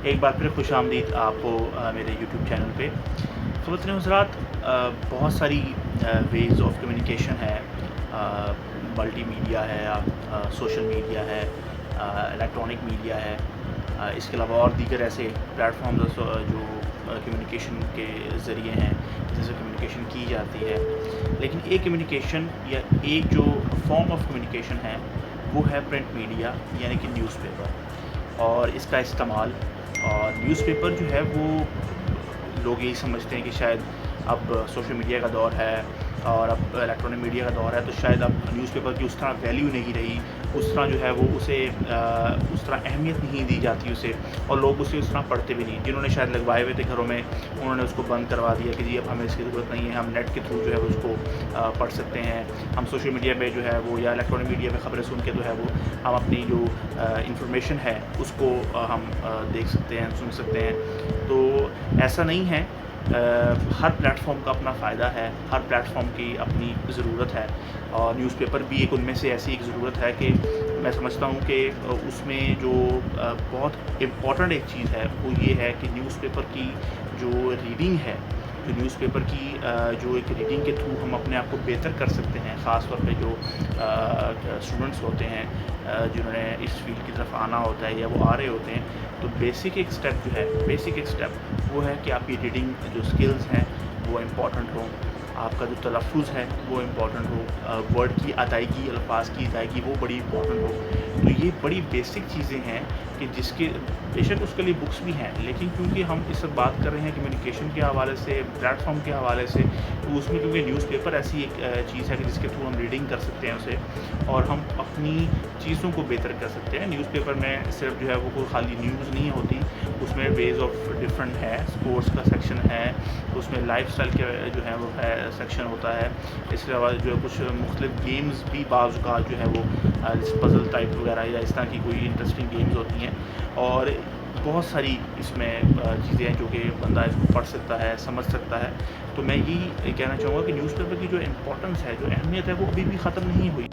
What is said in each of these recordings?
ایک بار پھر خوش آمدید آپ کو میرے یوٹیوب چینل پہ. خواتین و حضرات, بہت ساری ویز آف کمیونیکیشن ہے. ملٹی میڈیا ہے, سوشل میڈیا ہے, الیکٹرانک میڈیا ہے, اس کے علاوہ اور دیگر ایسے پلیٹفارمز جو کمیونیکیشن کے ذریعے ہیں جن سے کمیونیکیشن کی جاتی ہے. لیکن ایک کمیونیکیشن یا ایک جو فارم آف کمیونیکیشن ہے وہ ہے پرنٹ میڈیا, یعنی کہ نیوز پیپر. اور اس کا استعمال, اور نیوز پیپر جو ہے وہ لوگ یہی سمجھتے ہیں کہ شاید اب سوشل میڈیا کا دور ہے اور اب الیکٹرانک میڈیا کا دور ہے, تو شاید اب نیوز پیپر کی اس طرح ویلیو نہیں رہی, اس طرح جو ہے وہ اسے اس طرح اہمیت نہیں دی جاتی اسے, اور لوگ اسے اس طرح پڑھتے بھی نہیں. جنہوں نے شاید لگوائے ہوئے تھے گھروں میں, انہوں نے اس کو بند کروا دیا کہ جی اب ہمیں اس کی ضرورت نہیں ہے, ہم نیٹ کے تھرو جو ہے وہ اس کو پڑھ سکتے ہیں. ہم سوشل میڈیا پہ جو ہے وہ یا الیکٹرانک میڈیا پہ خبریں سن کے جو ہے وہ ہم اپنی جو انفارمیشن ہے اس کو ہم دیکھ سکتے ہیں, سن سکتے ہیں. تو ایسا نہیں ہے. ہر پلیٹ فارم کا اپنا فائدہ ہے, ہر پلیٹ فارم کی اپنی ضرورت ہے, اور نیوز پیپر بھی ایک ان میں سے ایسی ایک ضرورت ہے کہ میں سمجھتا ہوں کہ اس میں جو بہت امپورٹنٹ ایک چیز ہے وہ یہ ہے کہ نیوز پیپر کی جو ریڈنگ ہے, جو نیوز پیپر کی جو ایک ریڈنگ کے تھرو ہم اپنے آپ کو بہتر کر سکتے ہیں, خاص طور پہ جو اسٹوڈنٹس ہوتے ہیں جنہوں نے اس فیلڈ کی طرف آنا ہوتا ہے یا وہ آ رہے ہوتے ہیں. تو بیسک ایک اسٹیپ جو ہے, بیسک ایک اسٹیپ وہ ہے کہ آپ کی ریڈنگ جو اسکلز ہیں وہ امپورٹنٹ ہوں, آپ کا جو تلفظ ہے وہ امپورٹنٹ ہو, ورڈ کی ادائیگی, الفاظ کی ادائیگی وہ بڑی امپورٹنٹ ہو. تو یہ بڑی بیسک چیزیں ہیں کہ جس کے بے شک اس کے لیے بکس بھی ہیں, لیکن کیونکہ ہم اس وقت بات کر رہے ہیں کمیونیکیشن کے حوالے سے, پلیٹ فارم کے حوالے سے, تو اس میں کیونکہ نیوز پیپر ایسی ایک چیز ہے کہ جس کے تھرو ہم ریڈنگ کر سکتے ہیں اسے, اور ہم اپنی چیزوں کو بہتر کر سکتے ہیں. نیوز پیپر میں صرف جو ہے وہ کوئی خالی نیوز نہیں ہوتی, اس میں ویز آف ڈفرنٹ ہے, اسپورٹس کا سیکشن ہے, اس میں لائف اسٹائل کے جو ہے وہ ہے سیکشن ہوتا ہے. اس کے علاوہ جو ہے کچھ مختلف گیمز بھی بعض اوقات جو ہے وہ پزل ٹائپ وغیرہ یا اس طرح کی کوئی انٹرسٹنگ گیمز ہوتی ہیں, اور بہت ساری اس میں چیزیں ہیں جو کہ بندہ اس کو پڑھ سکتا ہے, سمجھ سکتا ہے. تو میں یہی کہنا چاہوں گا کہ نیوز پیپر کی جو امپورٹنس ہے, جو اہمیت ہے, وہ ابھی بھی ختم نہیں ہوئی.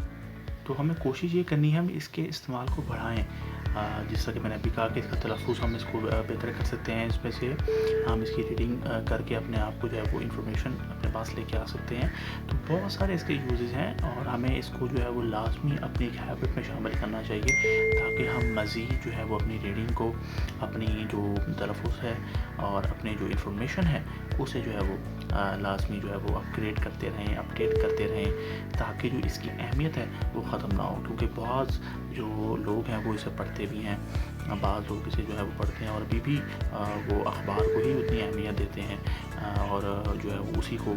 تو ہمیں کوشش یہ کرنی ہے ہم اس کے استعمال کو بڑھائیں. جس طرح کہ میں نے ابھی کہا کہ اس کا تلفظ ہم اس کو بہتر کر سکتے ہیں, اس میں سے ہم اس کی ریڈنگ کر کے اپنے آپ کو جو ہے وہ انفارمیشن اپنے پاس لے کے آ سکتے ہیں. تو بہت سارے اس کے یوزز ہیں, اور ہمیں اس کو جو ہے وہ لازمی اپنی ایک ہیبٹ میں شامل کرنا چاہیے, تاکہ ہم مزید جو ہے وہ اپنی ریڈنگ کو, اپنی جو تلفظ ہے اور اپنی جو انفارمیشن ہے اسے جو ہے وہ لازمی جو ہے وہ اپگریڈ کرتے رہیں, اپڈیٹ کرتے رہیں, تاکہ جو اس کی اہمیت ہے وہ ختم نہ ہو. کیونکہ بعض جو لوگ ہیں وہ اسے پڑھتے بھی ہیں, بعض لوگ اسے جو ہے وہ پڑھتے ہیں اور ابھی بھی وہ اخبار کو ہی اتنی اہمیت دیتے ہیں, اور جو ہے وہ اسی کو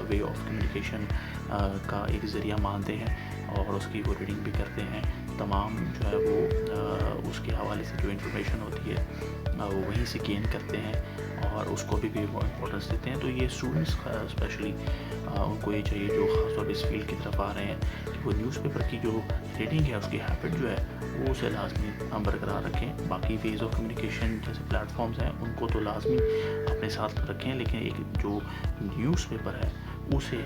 وے آف کمیونیکیشن کا ایک ذریعہ مانتے ہیں, اور اس کی وہ ریڈنگ بھی کرتے ہیں. تمام جو ہے وہ اس کے حوالے سے جو انفارمیشن ہوتی ہے وہ وہیں سے گین کرتے ہیں, اور اس کو بھی وہ امپورٹنس دیتے ہیں. تو یہ اسٹوڈنٹس اسپیشلی ان کو یہ چاہیے جو خاص طور پہ اس فیلڈ کی طرف آ رہے ہیں, کہ وہ نیوز پیپر کی جو ریڈنگ ہے اس کی ہیبٹ جو ہے وہ اسے لازمی برقرار رکھیں. باقی ویز آف کمیونیکیشن جیسے پلیٹ فارمز ہیں ان کو تو لازمی اپنے ساتھ رکھیں, لیکن ایک جو نیوز پیپر ہے اسے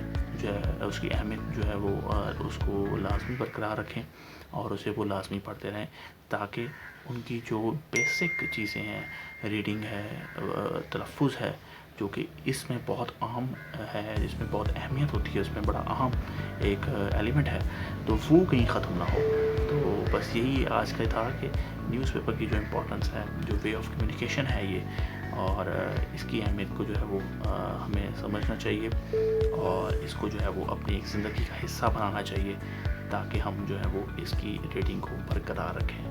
جو ہے اس کی اہمیت جو ہے وہ اس کو لازمی برقرار رکھیں, اور اسے وہ لازمی پڑھتے رہیں, تاکہ ان کی جو بیسک چیزیں ہیں, ریڈنگ ہے, تلفظ ہے, جو کہ اس میں بہت اہم ہے, اس میں بہت اہمیت ہوتی ہے, اس میں بڑا اہم ایک ایلیمنٹ ہے, تو وہ کہیں ختم نہ ہو. تو بس یہی آج کا تھا کہ نیوز پیپر کی جو امپورٹنس ہے, جو وے آف کمیونیکیشن ہے یہ, اور اس کی اہمیت کو جو ہے وہ ہمیں سمجھنا چاہیے, اور اس کو جو ہے وہ اپنی ایک زندگی کا حصہ بنانا چاہیے, تاکہ ہم جو ہے وہ اس کی ریڈنگ کو برقرار رکھیں.